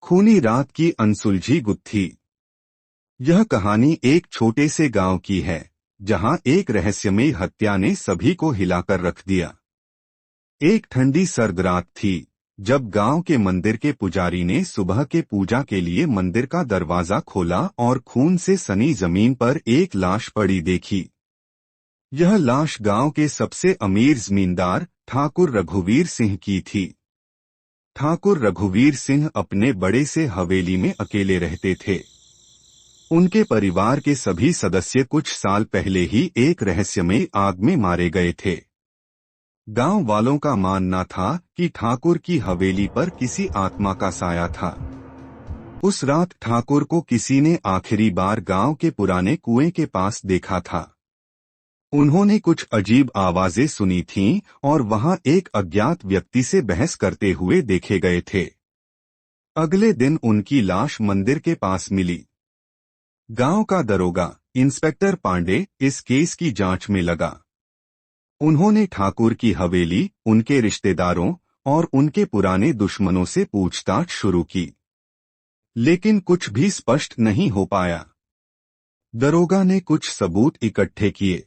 खूनी रात की अनसुलझी गुत्थी। यह कहानी एक छोटे से गांव की है, जहां एक रहस्यमयी हत्या ने सभी को हिलाकर रख दिया। एक ठंडी सर्द रात थी, जब गांव के मंदिर के पुजारी ने सुबह के पूजा के लिए मंदिर का दरवाजा खोला और खून से सनी जमीन पर एक लाश पड़ी देखी। यह लाश गांव के सबसे अमीर जमींदार ठाकुर रघुवीर सिंह की थी। ठाकुर रघुवीर सिंह अपने बड़े से हवेली में अकेले रहते थे। उनके परिवार के सभी सदस्य कुछ साल पहले ही एक रहस्यमयी आग में मारे गए थे। गांव वालों का मानना था कि ठाकुर की हवेली पर किसी आत्मा का साया था। उस रात ठाकुर को किसी ने आखिरी बार गांव के पुराने कुएं के पास देखा था। उन्होंने कुछ अजीब आवाजें सुनी थीं और वहां एक अज्ञात व्यक्ति से बहस करते हुए देखे गए थे। अगले दिन उनकी लाश मंदिर के पास मिली। गांव का दरोगा इंस्पेक्टर पांडे इस केस की जांच में लगा। उन्होंने ठाकुर की हवेली, उनके रिश्तेदारों और उनके पुराने दुश्मनों से पूछताछ शुरू की, लेकिन कुछ भी स्पष्ट नहीं हो पाया। दरोगा ने कुछ सबूत इकट्ठे किए।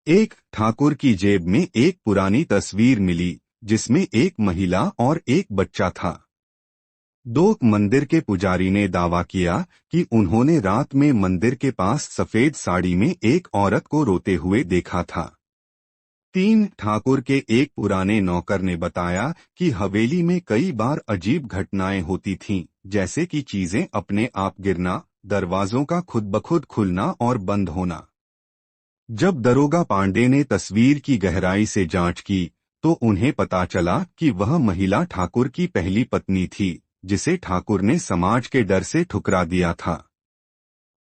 एक ठाकुर की जेब में एक पुरानी तस्वीर मिली, जिसमें एक महिला और एक बच्चा था। दो मंदिर के पुजारी ने दावा किया कि उन्होंने रात में मंदिर के पास सफेद साड़ी में एक औरत को रोते हुए देखा था। तीन ठाकुर के एक पुराने नौकर ने बताया कि हवेली में कई बार अजीब घटनाएं होती थीं, जैसे कि चीजें अपने आप गिरना, दरवाजों का खुद ब खुद खुलना और बंद होना। जब दरोगा पांडे ने तस्वीर की गहराई से जांच की, तो उन्हें पता चला कि वह महिला ठाकुर की पहली पत्नी थी, जिसे ठाकुर ने समाज के डर से ठुकरा दिया था।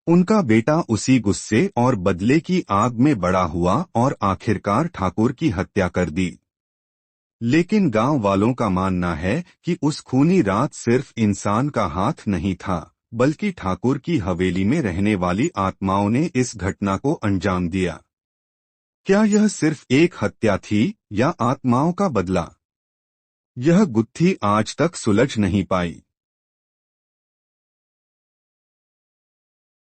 उनका बेटा उसी गुस्से और बदले की आग में बड़ा हुआ और आखिरकार ठाकुर की हत्या कर दी। लेकिन गांव वालों का मानना है कि उस खूनी रात सिर्फ इंसान का हाथ नहीं था, बल्कि ठाकुर की हवेली में रहने वाली आत्माओं ने इस घटना को अंजाम दिया। क्या यह सिर्फ एक हत्या थी या आत्माओं का बदला? यह गुत्थी आज तक सुलझ नहीं पाई।